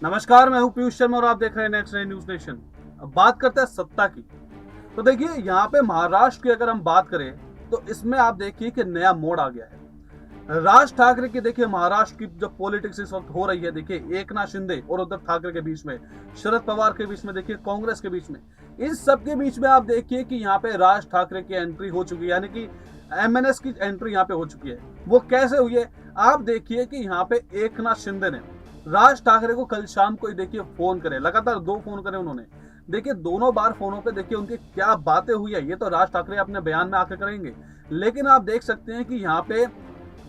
नमस्कार, मैं हूं पीयूष शर्मा और आप देख रहे हैं नेक्स्ट नाइन न्यूज नेशन। अब बात करते हैं सत्ता की। तो देखिए, यहाँ पे महाराष्ट्र की अगर हम बात करें तो इसमें आप देखिए कि नया मोड़ आ गया है। राज ठाकरे की देखिए महाराष्ट्र की जो पॉलिटिक्स इस वक्त हो रही है, देखिए एकनाथ शिंदे और उद्धव ठाकरे के बीच में, शरद पवार के बीच में, देखिए कांग्रेस के बीच में, इन सब के बीच में आप देखिए कि यहाँ पे राज ठाकरे की एंट्री हो चुकी है, यानी कि एमएनएस की एंट्री यहाँ पे हो चुकी है। वो कैसे हुई है आप देखिए कि यहाँ पे एकनाथ शिंदे ने राज ठाकरे को कल शाम को ही देखिए फोन करे, लगातार 2 फोन करे उन्होंने। देखिए दोनों बार फोनों पे देखिए उनकी क्या बातें हुई है, ये तो राज ठाकरे अपने बयान में आके करेंगे। लेकिन आप देख सकते हैं कि यहाँ पे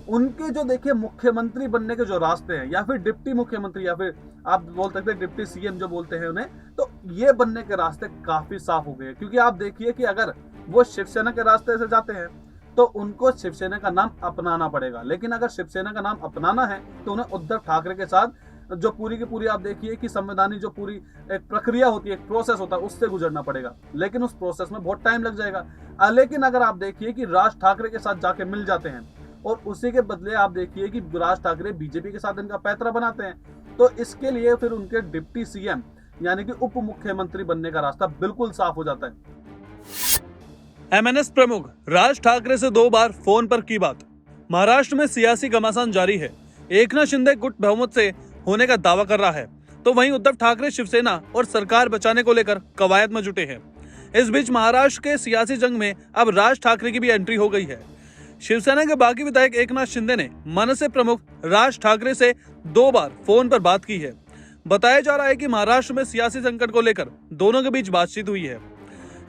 उनके जो देखिए मुख्यमंत्री बनने के जो रास्ते हैं, या फिर डिप्टी मुख्यमंत्री, या फिर आप बोल सकते हैं डिप्टी सीएम जो बोलते हैं उन्हें, तो ये बनने के रास्ते काफी साफ हो गए। क्योंकि आप देखिए कि अगर वो शिवसेना के रास्ते से जाते हैं तो उनको शिवसेना का नाम अपनाना पड़ेगा, लेकिन अगर शिवसेना का नाम अपनाना है तो उन्हें उद्धव ठाकरे के साथ जो पूरी की पूरी आप देखिए कि संवैधानिक जो पूरी एक प्रक्रिया होती है, एक प्रोसेस होता है, उससे गुजरना पड़ेगा। लेकिन उस प्रोसेस में बहुत टाइम लग जाएगा। लेकिन अगर आप देखिए कि राज ठाकरे के साथ जाके मिल जाते हैं और उसी के बदले आप देखिए कि राज ठाकरे बीजेपी के साथ इनका पैतरा बनाते हैं, तो इसके लिए फिर उनके डिप्टी सीएम यानी कि उप मुख्यमंत्री बनने का रास्ता बिल्कुल साफ हो जाता है। एमएनएस प्रमुख राज ठाकरे से 2 बार फोन पर की बात। महाराष्ट्र में सियासी घमासान जारी है। एकनाथ शिंदे गुट बहुमत से होने का दावा कर रहा है, तो वहीं उद्धव ठाकरे शिवसेना और सरकार बचाने को लेकर कवायद में जुटे हैं। इस बीच महाराष्ट्र के सियासी जंग में अब राज ठाकरे की भी एंट्री हो गई है। शिवसेना के बागी विधायक एकनाथ शिंदे ने मनसे प्रमुख राज ठाकरे से 2 बार फोन पर बात की है। बताया जा रहा है कि महाराष्ट्र में सियासी संकट को लेकर दोनों के बीच बातचीत हुई है।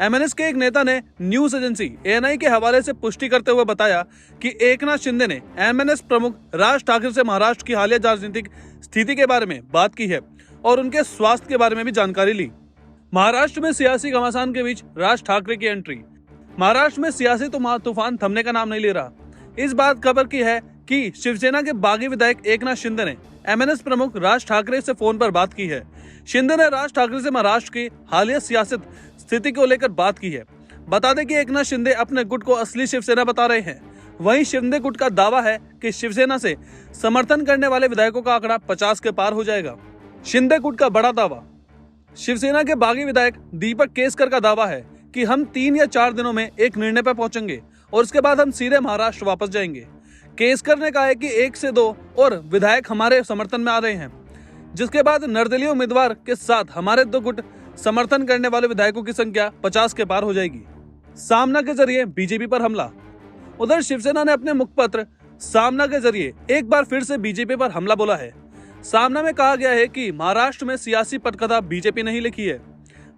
एमएनएस के एक नेता ने न्यूज एजेंसी एएनआई के हवाले से पुष्टि करते हुए बताया कि एकनाथ शिंदे ने एमएनएस प्रमुख राज ठाकरे से महाराष्ट्र की हालिया राजनीतिक स्थिति के बारे में बात की है और उनके स्वास्थ्य के बारे में भी जानकारी ली। महाराष्ट्र में सियासी घमासान के बीच राज ठाकरे की एंट्री। महाराष्ट्र में सियासी तूफान थमने का नाम नहीं ले रहा। इस बात खबर की है कि शिवसेना के बागी विधायक एकनाथ शिंदे ने एमएनएस प्रमुख राज ठाकरे से फोन पर बात की है। शिंदे ने राज ठाकरे से महाराष्ट्र की हालिया सियासत स्थिति को लेकर बात की है। बता दें कि एकनाथ शिंदे अपने गुट को असली शिवसेना बता रहे हैं। वहीं शिंदे गुट का दावा है कि शिवसेना से समर्थन करने वाले विधायकों का आंकड़ा 50 के पार हो जाएगा। शिंदे गुट का बड़ा दावा। शिवसेना के बागी विधायक दीपक केसकर का दावा है कि हम 3 या 4 दिनों में एक निर्णय पर पहुंचेंगे और उसके बाद हम सीधे महाराष्ट्र वापस जाएंगे। केसकर ने कहा है कि 1 से 2 और विधायक हमारे समर्थन में आ रहे हैं, जिसके बाद निर्दलीय उम्मीदवार के साथ हमारे 2 गुट समर्थन करने वाले विधायकों की संख्या 50 के पार हो जाएगी। सामना के जरिए बीजेपी पर हमला। उधर शिवसेना ने अपने मुखपत्र सामना के जरिए एक बार फिर से बीजेपी पर हमला बोला है। सामना में कहा गया है कि महाराष्ट्र में सियासी पटकथा बीजेपी नहीं लिखी है।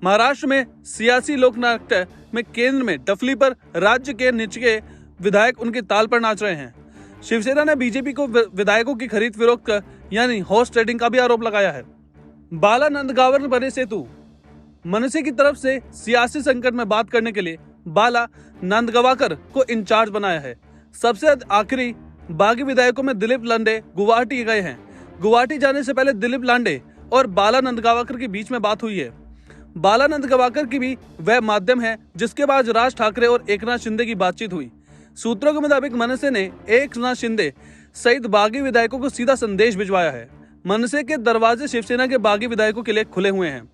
महाराष्ट्र में सियासी लोकनाट्य में केंद्र में डफली पर राज्य के निचले विधायक उनकी ताल पर नाच रहे हैं। शिवसेना ने बीजेपी को विधायकों की खरीद फरोख्त यानी हॉर्स ट्रेडिंग का भी आरोप लगाया है। बाला नंदगावर बने सेतु। मनसे की तरफ से सियासी संकट में बात करने के लिए बाला नंदगावकर को इंचार्ज बनाया है। सबसे आखिरी बागी विधायकों में दिलीप लांडे गुवाहाटी गए हैं। गुवाहाटी जाने से पहले दिलीप लांडे और बाला नंदगावकर के बीच में बात हुई है। बाला नंदगावकर की भी वह माध्यम है जिसके बाद राज ठाकरे और एकनाथ शिंदे की बातचीत हुई। सूत्रों के मुताबिक मनसे ने एकनाथ शिंदे सहित बागी विधायकों को सीधा संदेश भिजवाया है। मनसे के दरवाजे शिवसेना के बागी विधायकों के लिए खुले हुए हैं।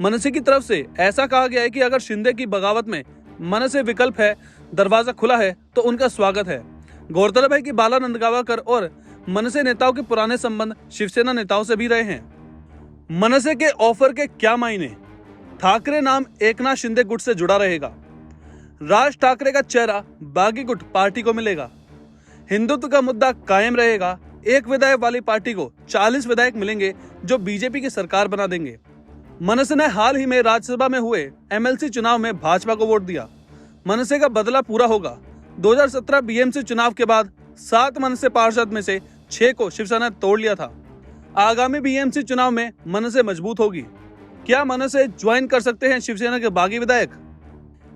मनसे की तरफ से ऐसा कहा गया है कि अगर शिंदे की बगावत में मनसे विकल्प है, दरवाजा खुला है, तो उनका स्वागत है। गौरतलब है कि बाला नंदगावकर और मनसे नेताओं के पुराने संबंध शिवसेना नेताओं से भी रहे हैं। मनसे के ऑफर के क्या मायने? ठाकरे नाम एकनाथ शिंदे गुट से जुड़ा रहेगा। राज ठाकरे का चेहरा बागी गुट पार्टी को मिलेगा। हिंदुत्व का मुद्दा कायम रहेगा। एक विधायक वाली पार्टी को 40 विधायक मिलेंगे जो बीजेपी की सरकार बना देंगे। मनसे ने हाल ही में राज्यसभा में हुए एमएलसी चुनाव में भाजपा को वोट दिया। मनसे का बदला पूरा होगा। 2017 बीएमसी चुनाव के बाद 7 मनसे पार्षद में से 6 को शिवसेना ने तोड़ लिया था। आगामी बीएमसी चुनाव में मनसे मजबूत होगी। क्या मनसे ज्वाइन कर सकते हैं शिवसेना के बागी विधायक?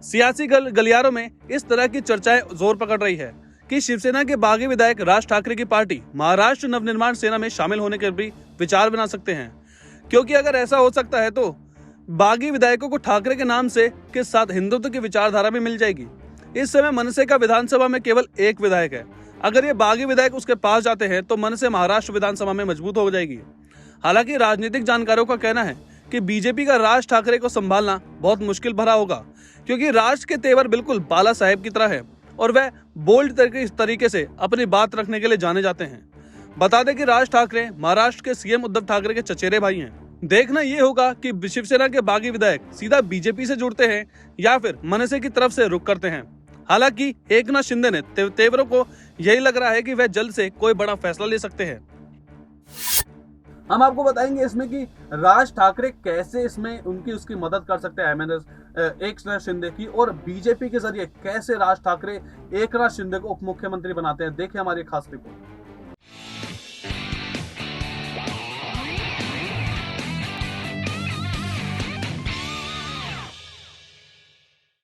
सियासी गलियारों में इस तरह की चर्चाएं जोर पकड़ रही है कि शिवसेना के बागी विधायक राज ठाकरे की पार्टी महाराष्ट्र नवनिर्माण सेना में शामिल होने के भी विचार बना सकते हैं, क्योंकि अगर ऐसा हो सकता है तो बागी विधायकों को ठाकरे के नाम से के साथ हिंदुत्व की विचारधारा भी मिल जाएगी। इस समय मनसे का विधानसभा में केवल 1 विधायक है। अगर ये बागी विधायक उसके पास जाते हैं तो मनसे महाराष्ट्र विधानसभा में मजबूत हो जाएगी। हालांकि राजनीतिक जानकारों का कहना है कि बीजेपी का राज ठाकरे को संभालना बहुत मुश्किल भरा होगा, क्योंकि राज के तेवर बिल्कुल बाला साहेब की तरह है और वह बोल्ड तरीके से अपनी बात रखने के लिए जाने जाते हैं। बता दें कि राज ठाकरे महाराष्ट्र के सीएम उद्धव ठाकरे के चचेरे भाई हैं। देखना ये होगा कि शिवसेना के बागी विधायक सीधा बीजेपी से जुड़ते हैं या फिर मनसे की तरफ से रुख करते हैं। हालांकि एकनाथ शिंदे ने तेवरों को यही लग रहा है कि वह जल्द से कोई बड़ा फैसला ले सकते हैं। हम आपको बताएंगे इसमें कि राज ठाकरे कैसे इसमें उसकी मदद कर सकते हैं एमएनएस एकनाथ शिंदे की, और बीजेपी के जरिए कैसे राज ठाकरे एकनाथ शिंदे को उप मुख्यमंत्री बनाते हैं। देखिए हमारी खास रिपोर्ट।